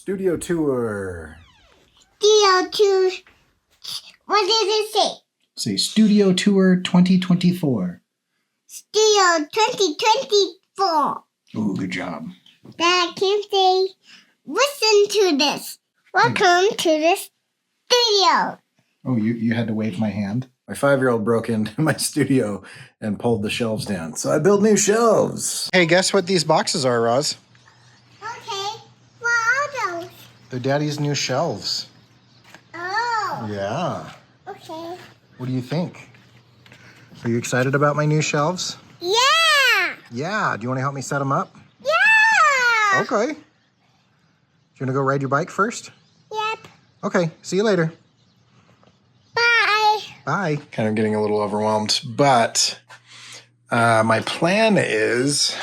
Studio tour. Studio tour. What did it say? Say Studio Tour 2024. Studio 2024. Ooh, good job. Dad can say, listen to this. Welcome to the studio. Oh, you had to wave my hand? My 5-year-old broke into my studio and pulled the shelves down. So I built new shelves. Hey, guess what these boxes are, Roz? Okay. What are those? They're Daddy's new shelves. Oh. Yeah. Okay. What do you think? Are you excited about my new shelves? Yeah. Yeah. Do you want to help me set them up? Yeah. Okay. Do you want to go ride your bike first? Yep. Okay. See you later. Bye. Bye. Kind of getting a little overwhelmed, but my plan is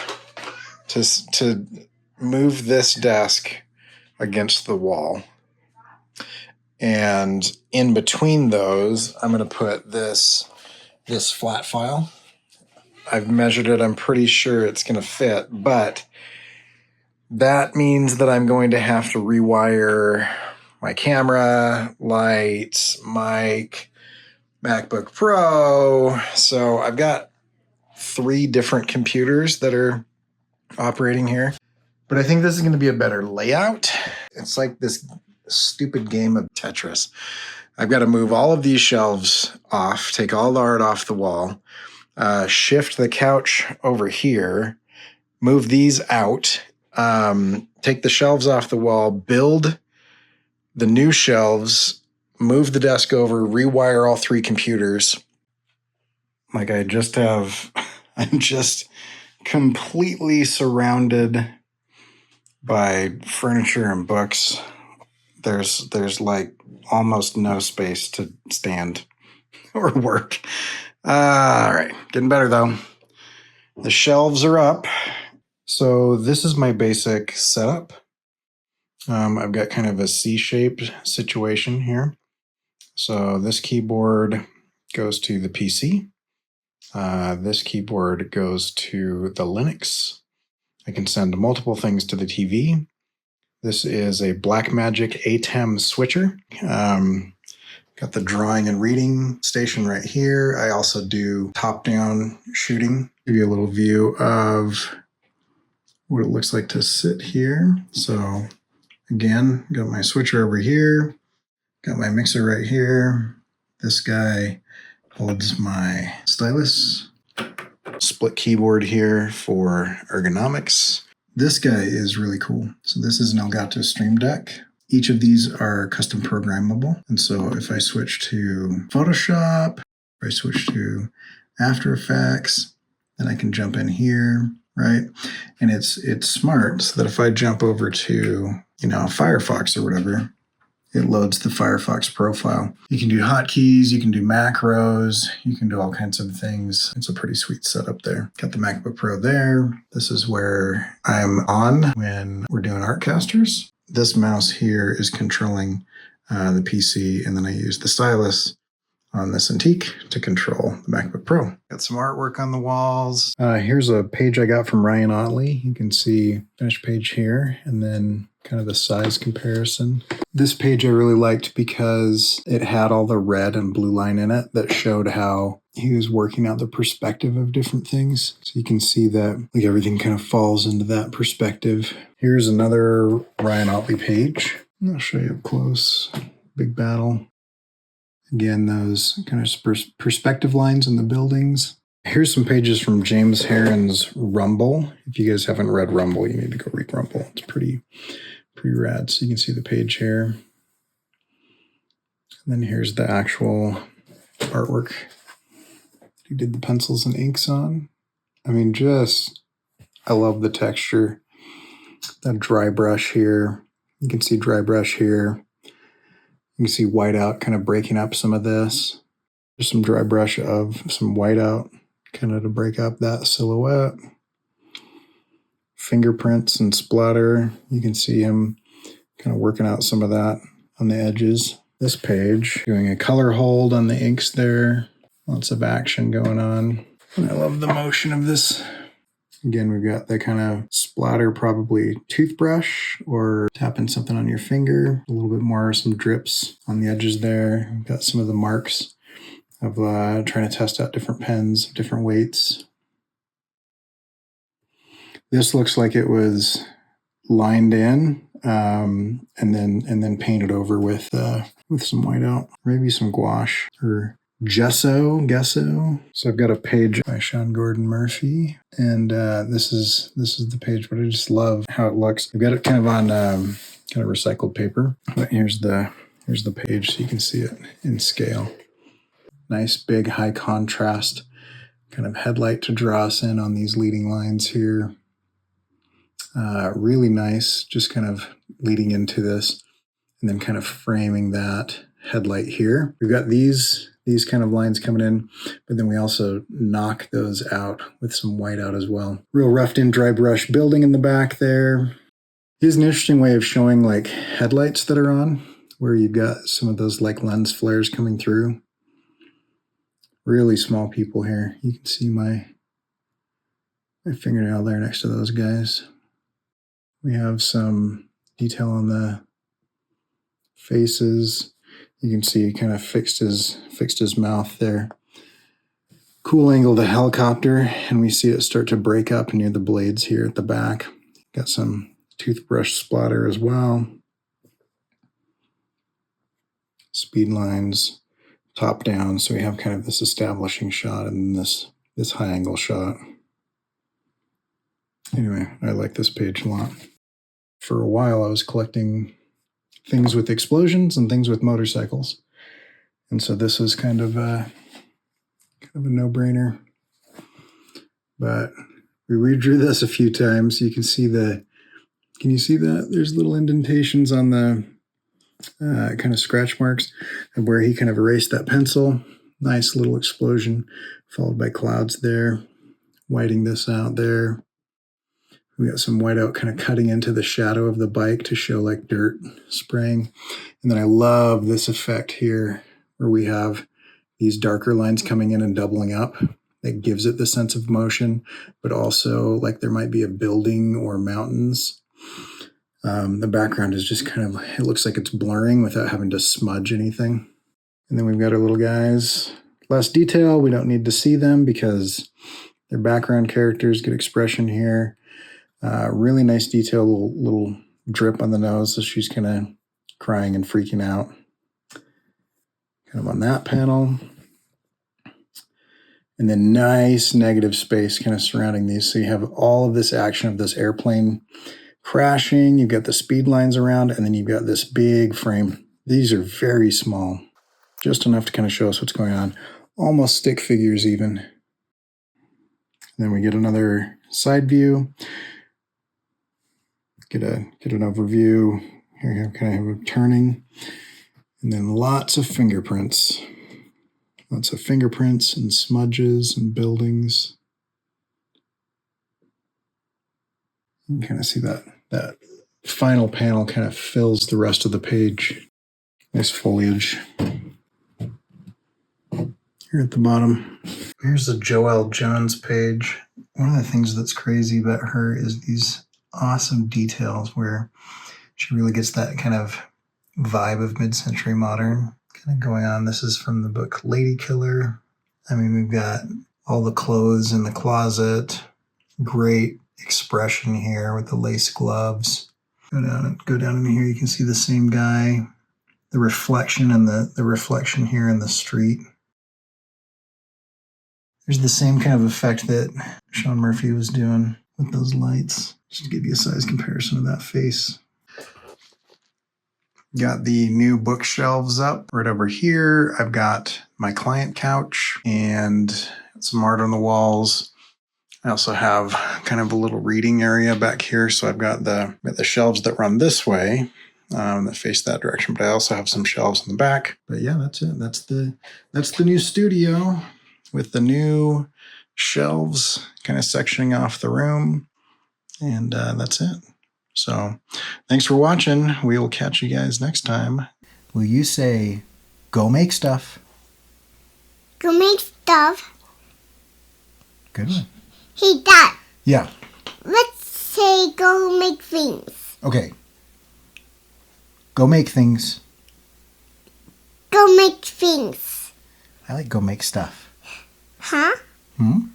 to move this desk against the wall. And in between those, I'm going to put this flat file. I've measured it. I'm pretty sure it's going to fit, but that means that I'm going to have to rewire my camera, lights, mic, MacBook Pro. So I've got 3 different computers that are operating here. But I think this is going to be a better layout. It's like this stupid game of Tetris. I've got to move all of these shelves off, take all the art off the wall, shift the couch over here, move these out, take the shelves off the wall, build the new shelves, move the desk over, rewire all 3 computers. Like I'm just completely surrounded by furniture and books. There's like almost no space to stand or work. All right, getting better though. The shelves are up. So this is my basic setup. I've got kind of a C-shaped situation here. So this keyboard goes to the PC. This keyboard goes to the Linux. I can send multiple things to the TV. This is a Blackmagic ATEM switcher. Got the drawing and reading station right here. I also do top-down shooting. Give you a little view of what it looks like to sit here. So again, got my switcher over here. Got my mixer right here. This guy holds my stylus. Split keyboard here for ergonomics. This guy is really cool. So this is an Elgato Stream Deck. Each of these are custom programmable. And so if I switch to Photoshop, if I switch to After Effects, then I can jump in here, right? And it's smart so that if I jump over to, Firefox or whatever, it loads the Firefox profile. You can do hotkeys, you can do macros, you can do all kinds of things. It's a pretty sweet setup there. Got the MacBook Pro there. This is where I'm on when we're doing Artcasters. This mouse here is controlling the PC, and then I use the stylus on this Antique to control the MacBook Pro. Got some artwork on the walls. Here's a page I got from Ryan Otley. You can see finished page here, and then kind of the size comparison. This page I really liked because it had all the red and blue line in it that showed how he was working out the perspective of different things. So you can see that like everything kind of falls into that perspective. Here's another Ryan Otley page. I'll show you up close. Big battle. Again, those kind of perspective lines in the buildings. Here's some pages from James Herron's Rumble. If you guys haven't read Rumble, you need to go read Rumble. It's pretty rad. So you can see the page here. And then here's the actual artwork he did the pencils and inks on. I mean, I love the texture. That dry brush here. You can see dry brush here. You can see whiteout kind of breaking up some of this. There's some dry brush of some whiteout kind of to break up that silhouette. Fingerprints and splatter. You can see him kind of working out some of that on the edges. This page, doing a color hold on the inks there. Lots of action going on. And I love the motion of this Again, we've got the kind of splatter, probably toothbrush or tapping something on your finger. A little bit more, some drips on the edges there. We've got some of the marks of trying to test out different pens, different weights. This looks like it was lined in and then painted over with some whiteout, maybe some gouache or gesso. So I've got a page by Sean Gordon Murphy, and this is the page, but I just love how it looks. I've got it kind of on kind of recycled paper, but here's the page so you can see it in scale. Nice big high contrast kind of headlight to draw us in on these leading lines here. Really nice, just kind of leading into this and then kind of framing that headlight here. We've got these kind of lines coming in, but then we also knock those out with some white out as well. Real roughed in dry brush building in the back there. Here's an interesting way of showing like headlights that are on, where you've got some of those like lens flares coming through. Really small people here. You can see my fingernail there next to those guys. We have some detail on the faces. You can see he kind of fixed his mouth there. Cool angle of the helicopter, and we see it start to break up near the blades here at the back. Got some toothbrush splatter as well. Speed lines top down, so we have kind of this establishing shot and this high angle shot. Anyway, I like this page a lot. For a while, I was collecting things with explosions and things with motorcycles. And so this was kind of a no-brainer. But we redrew this a few times. You can see can you see that? There's little indentations on the kind of scratch marks of where he kind of erased that pencil. Nice little explosion followed by clouds there. Whiting this out there. We got some whiteout kind of cutting into the shadow of the bike to show like dirt spraying. And then I love this effect here where we have these darker lines coming in and doubling up. That gives it the sense of motion, but also like there might be a building or mountains. The background is just kind of, it looks like it's blurring without having to smudge anything. And then we've got our little guys. Less detail, we don't need to see them because they're background characters, good expression here. Really nice detail, little drip on the nose, so she's kind of crying and freaking out. Kind of on that panel. And then nice negative space kind of surrounding these. So you have all of this action of this airplane crashing. You've got the speed lines around, and then you've got this big frame. These are very small, just enough to kind of show us what's going on. Almost stick figures even. And then we get another side view. Get an overview. Here you have kind of a turning. And then lots of fingerprints. Lots of fingerprints and smudges and buildings. You can kind of see that final panel kind of fills the rest of the page. Nice foliage. Here at the bottom. Here's the Joelle Jones page. One of the things that's crazy about her is these awesome details where she really gets that kind of vibe of mid-century modern kind of going on. This is from the book Lady Killer. I mean, we've got all the clothes in the closet. Great expression here with the lace gloves. Go down in here, you can see the same guy. The reflection and the reflection here in the street. There's the same kind of effect that Sean Murphy was doing with those lights. Just to give you a size comparison of that face. Got the new bookshelves up right over here. I've got my client couch and some art on the walls. I also have kind of a little reading area back here. So I've got the shelves that run this way that face that direction, but I also have some shelves in the back. But yeah, that's it. That's the new studio with the new shelves kind of sectioning off the room. And that's it. So thanks for watching. We will catch you guys next time. Will you say, go make stuff? Go make stuff. Good one. He does. Yeah. let's say go make things. Okay. Go make things. Go make things. I like go make stuff. Huh? Hmm?